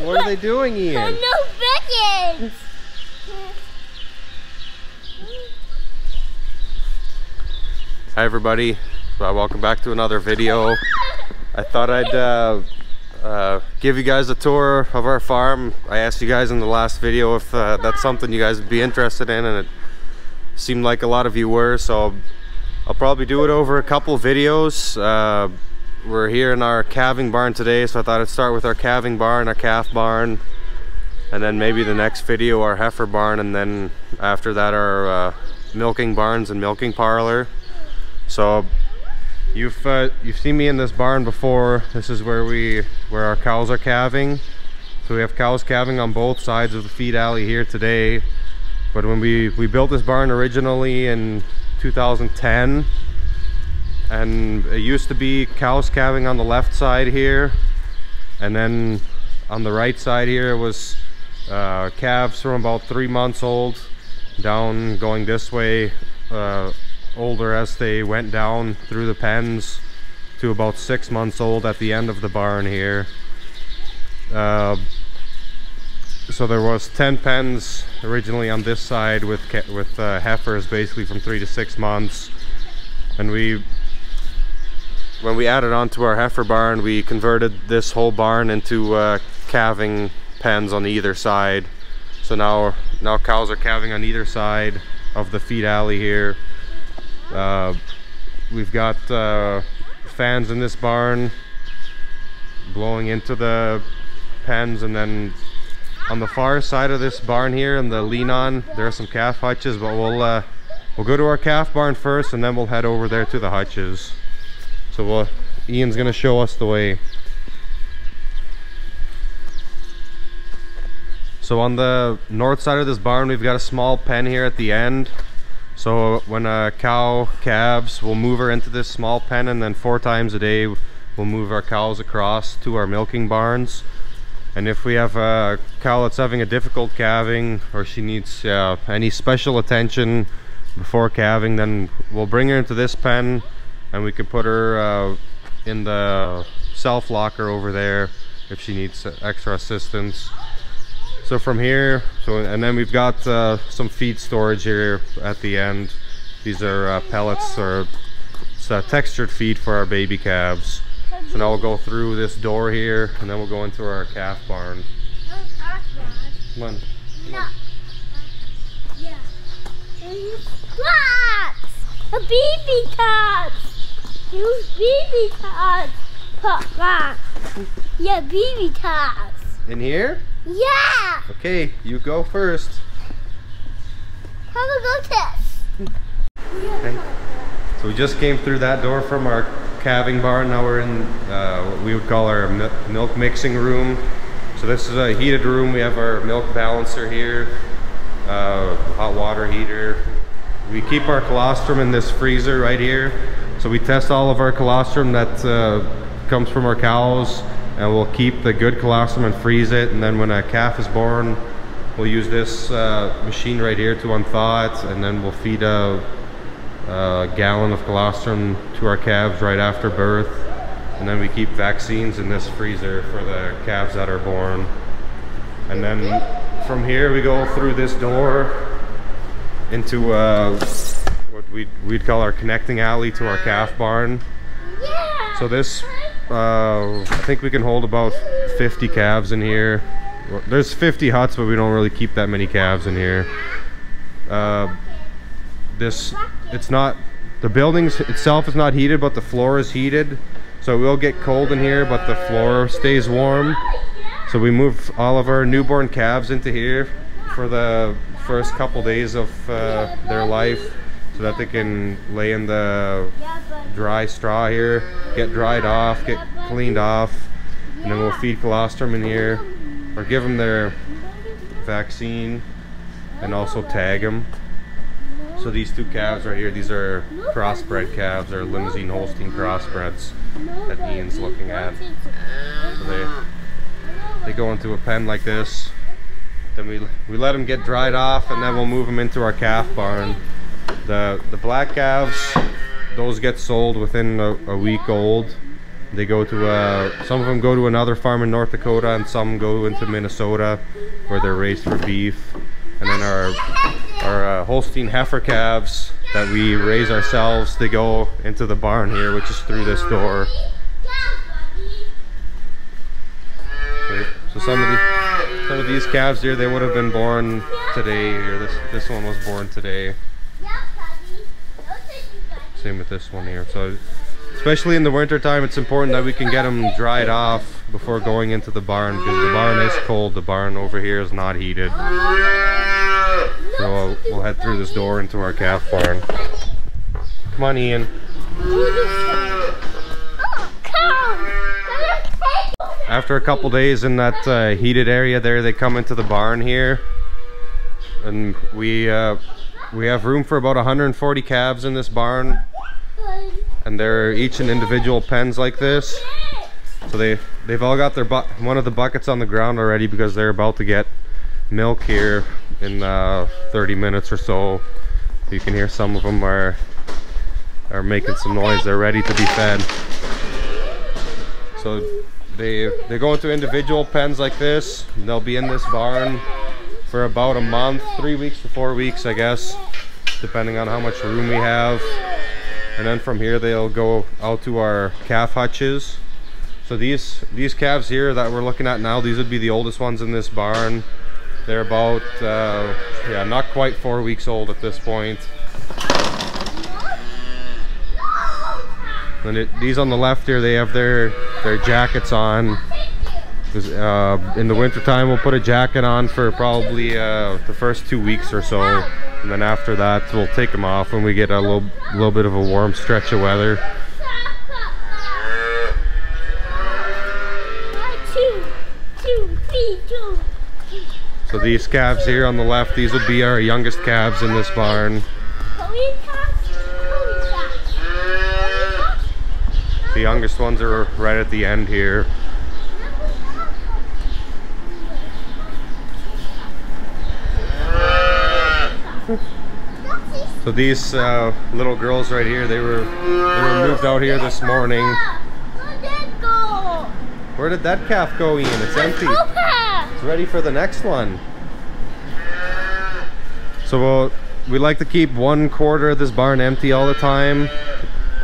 What are they doing, Ian? No chickens! Hi everybody, welcome back to another video. I thought I'd give you guys a tour of our farm. I asked you guys in the last video if that's something you guys would be interested in, and it seemed like a lot of you were, so I'll probably do it over a couple videos. We're here in our calving barn today, so I thought I'd start with our calving barn, our calf barn, and then maybe the next video our heifer barn, and then after that our milking barns and milking parlor. So you've seen me in this barn before. This is where our cows are calving. So we have cows calving on both sides of the feed alley here today. But when we built this barn originally in 2010, and it used to be cows calving on the left side here, and then on the right side here it was calves from about 3 months old down, going this way, older as they went down through the pens to about 6 months old at the end of the barn here. So there was 10 pens originally on this side with heifers basically from 3 to 6 months, and when we added on to our heifer barn, we converted this whole barn into calving pens on either side. So now cows are calving on either side of the feed alley here. We've got fans in this barn blowing into the pens, and then on the far side of this barn here in the lean-on there are some calf hutches, but we'll go to our calf barn first and then we'll head over there to the hutches. So Ian's gonna show us the way. So on the north side of this barn we've got a small pen here at the end. So when a cow calves, we'll move her into this small pen, and then 4 times a day we'll move our cows across to our milking barns. And if we have a cow that's having a difficult calving, or she needs any special attention before calving, then we'll bring her into this pen and we can put her in the self locker over there if she needs extra assistance. So from here, and then we've got some feed storage here at the end. These are pellets, or it's textured feed for our baby calves. So now we'll go through this door here, and then we'll go into our calf barn. Come on. No. Yeah. Cats! A baby cat! Use baby cats! Papa! Yeah, baby cats! In here? Yeah! Okay, you go first. How do I go this? Okay. So we just came through that door from our calving barn. Now we're in what we would call our milk mixing room. So this is a heated room. We have our milk balancer here, hot water heater. We keep our colostrum in this freezer right here. So we test all of our colostrum that comes from our cows, and we'll keep the good colostrum and freeze it. And then when a calf is born, we'll use this machine right here to unthaw it, and then we'll feed a gallon of colostrum to our calves right after birth. And then we keep vaccines in this freezer for the calves that are born. And then from here we go through this door into what we'd call our connecting alley to our calf barn. So this I think we can hold about 50 calves in here. There's 50 huts, but we don't really keep that many calves in here. It's not, the building itself is not heated, but the floor is heated, so it will get cold in here, but the floor stays warm. So we move all of our newborn calves into here for the first couple days of their life, so that they can lay in the dry straw here, get dried off, get cleaned off, and then we'll feed colostrum in here, or give them their vaccine and also tag them. So these 2 calves right here, these are crossbred calves, or Limousine Holstein crossbreds that Ian's looking at. So they go into a pen like this. Then we let them get dried off, and then we'll move them into our calf barn. The black calves, those get sold within a week old. They go to some of them go to another farm in North Dakota, and some go into Minnesota where they're raised for beef. And then our Holstein heifer calves that we raise ourselves, they go into the barn here, which is through this door. Okay, so some of these calves here, they would have been born today. Here, this one was born today. Same with this one here. So especially in the winter time, it's important that we can get them dried off before going into the barn, because the barn is cold. The barn over here is not heated. So we'll head through this door into our calf barn. Come on, Ian. After a couple days in that heated area there, they come into the barn here, and we have room for about 140 calves in this barn, and they're each in individual pens like this. So they've all got their one of the buckets on the ground already, because they're about to get milk here in 30 minutes or so. You can hear some of them are making some noise. They're ready to be fed. So they go into individual pens like this, and they'll be in this barn for about a month, 3 weeks to 4 weeks, I guess, depending on how much room we have. And then from here they'll go out to our calf hutches. So these calves here that we're looking at now, these would be the oldest ones in this barn. They're about yeah, not quite 4 weeks old at this point. And these on the left here, they have their jackets on. In the winter time, we'll put a jacket on for probably the first 2 weeks or so, and then after that we'll take them off when we get a little bit of a warm stretch of weather. So these calves here on the left, these would be our youngest calves in this barn. The youngest ones are right at the end here. So these little girls right here, they were moved out here this morning. Where did that calf go, Ian? It's empty. It's ready for the next one. So we like to keep 1/4 of this barn empty all the time,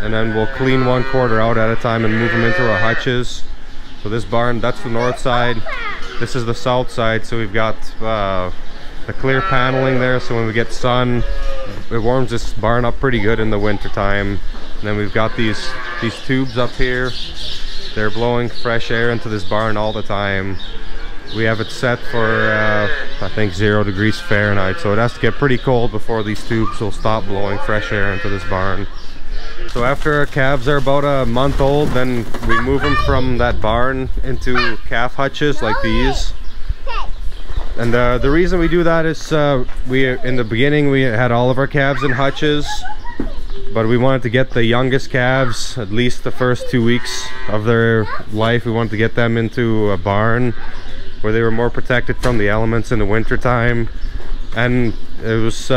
and then we'll clean 1/4 out at a time and move them into our hutches. So this barn, that's the north side. This is the south side. So we've got the clear paneling there, so when we get sun, it warms this barn up pretty good in the winter time. And then we've got these tubes up here. They're blowing fresh air into this barn all the time. We have it set for I think 0 degrees Fahrenheit, so it has to get pretty cold before these tubes will stop blowing fresh air into this barn. So after our calves are about a month old, then we move them from that barn into calf hutches like these. And the reason we do that is in the beginning we had all of our calves in hutches, but we wanted to get the youngest calves, at least the first 2 weeks of their life, we wanted to get them into a barn where they were more protected from the elements in the winter time. And it was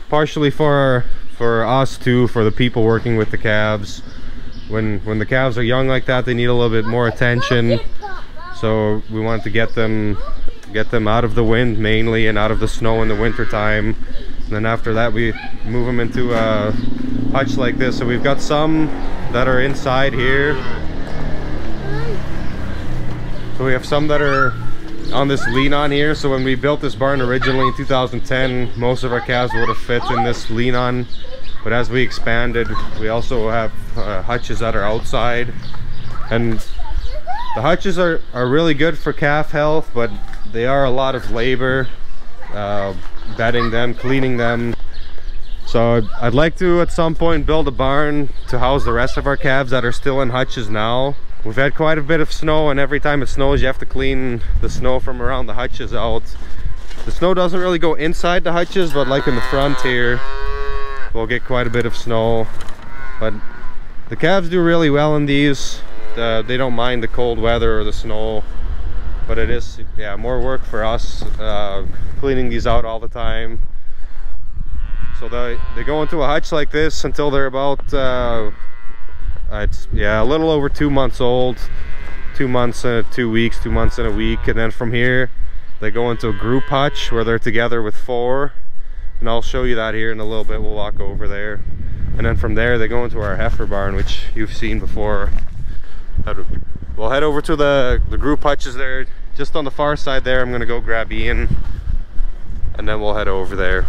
partially for us too, for the people working with the calves. When the calves are young like that, they need a little bit more attention, so we wanted to get them out of the wind mainly, and out of the snow in the winter time. And then after that we move them into a hutch like this. So we've got some that are inside here. So we have some that are on this lean on here. So when we built this barn originally in 2010, most of our calves would have fit in this lean on, but as we expanded, we also have hutches that are outside. And the hutches are really good for calf health, but they are a lot of labor, bedding them, cleaning them. So I'd like to at some point build a barn to house the rest of our calves that are still in hutches now. We've had quite a bit of snow, and every time it snows you have to clean the snow from around the hutches out. The snow doesn't really go inside the hutches, but like in the front here we'll get quite a bit of snow. But the calves do really well in these. They don't mind the cold weather or the snow, but it is, yeah, more work for us cleaning these out all the time. So they go into a hutch like this until they're about It's, yeah, a little over 2 months old. 2 months and 2 weeks, 2 months and a week. And then from here, they go into a group hutch where they're together with 4. And I'll show you that here in a little bit. We'll walk over there. And then from there, they go into our heifer barn, which you've seen before. We'll head over to the group hutches there. Just on the far side there, I'm gonna go grab Ian. And then we'll head over there.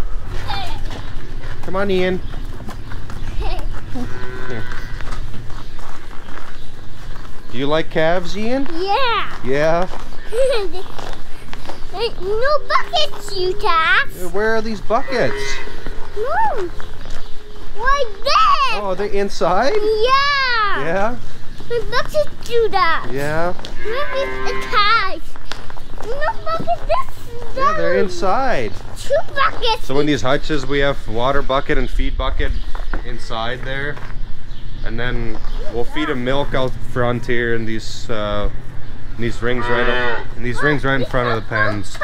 Come on, Ian. Here. Do you like calves, Ian? Yeah. Yeah? No buckets, you cats. Where are these buckets? No. Like this. Oh, they're inside? Yeah. Yeah? The buckets do that. Yeah? Maybe the cats. No buckets this. Yeah, they're inside. 2 buckets. So in these hutches, we have water bucket and feed bucket inside there. And then we'll feed them milk out front here in these rings right in front of the pens.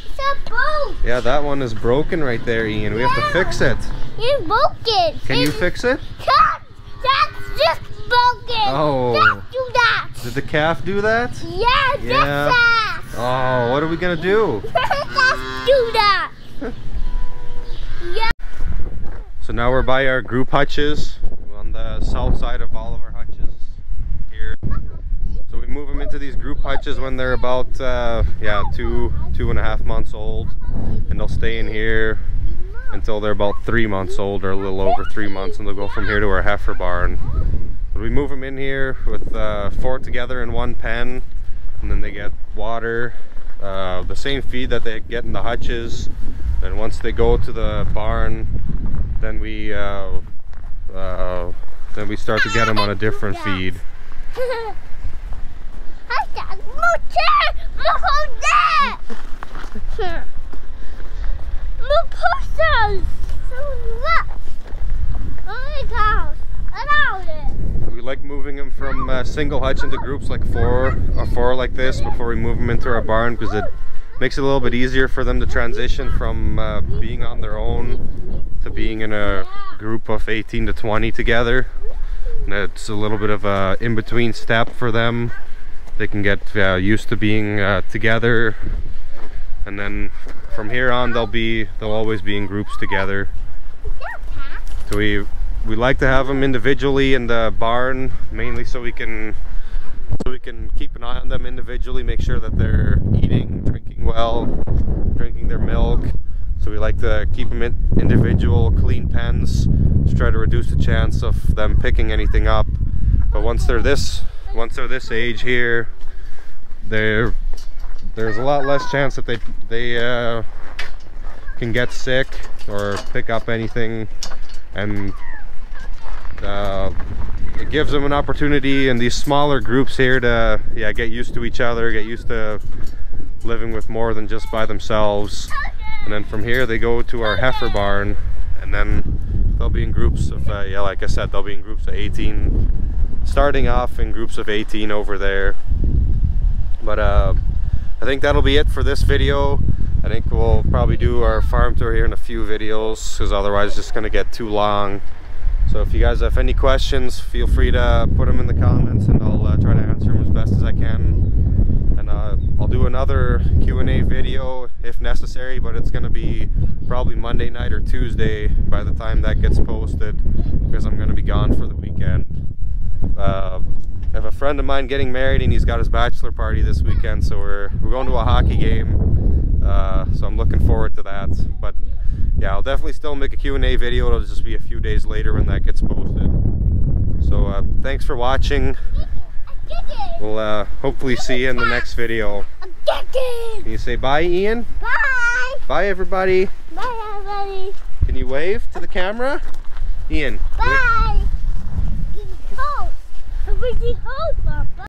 It's a boat. Yeah, that one is broken right there, Ian. We have to fix it. It's broken. Can you fix it? That's just broken. Oh. Don't do that. Did the calf do that? Yeah, Yeah. that. Oh, what are we gonna do? Just do that. Yeah. So now we're by our group hutches on the south side of all of our hutches here. So we move them into these group hutches when they're about yeah, 2.5 months old, and they'll stay in here until they're about 3 months old, or a little over 3 months, and they'll go from here to our heifer barn. But we move them in here with 4 together in one pen, and then they get water, the same feed that they get in the hutches. And once they go to the barn, then we start to get them on a different feed. We like moving them from single hutch into groups like 4 like this before we move them into our barn, because it makes it a little bit easier for them to transition from being on their own to being in a group of 18 to 20 together. And it's a little bit of a in-between step for them. They can get used to being together, and then from here on they'll always be in groups together. So we like to have them individually in the barn, mainly so we can keep an eye on them individually, make sure that they're eating, drinking well, drinking their milk. So we like to keep them in individual clean pens to try to reduce the chance of them picking anything up. But once they're this age here, there's a lot less chance that they can get sick or pick up anything, and it gives them an opportunity in these smaller groups here to get used to each other, get used to living with more than just by themselves. And then from here they go to our heifer barn, and then they'll be in groups of like I said, they'll be in groups of 18, starting off in groups of 18 over there. But I think that'll be it for this video. I think we'll probably do our farm tour here in a few videos, because otherwise it's just going to get too long. So if you guys have any questions, feel free to put them in the comments, and I'll try to answer them as best as I can. And I'll do another Q&A video if necessary, but it's going to be probably Monday night or Tuesday by the time that gets posted, because I'm going to be gone for the weekend. I have a friend of mine getting married, and he's got his bachelor party this weekend, so we're going to a hockey game. So I'm looking forward to that. But yeah, I'll definitely still make a Q&A video. It'll just be a few days later when that gets posted. So thanks for watching. We'll hopefully see you in the next video. Can you say bye, Ian? Bye. Bye, everybody. Bye, everybody. Can you wave to the camera? Ian. Bye. It's cold. It's cold, Papa.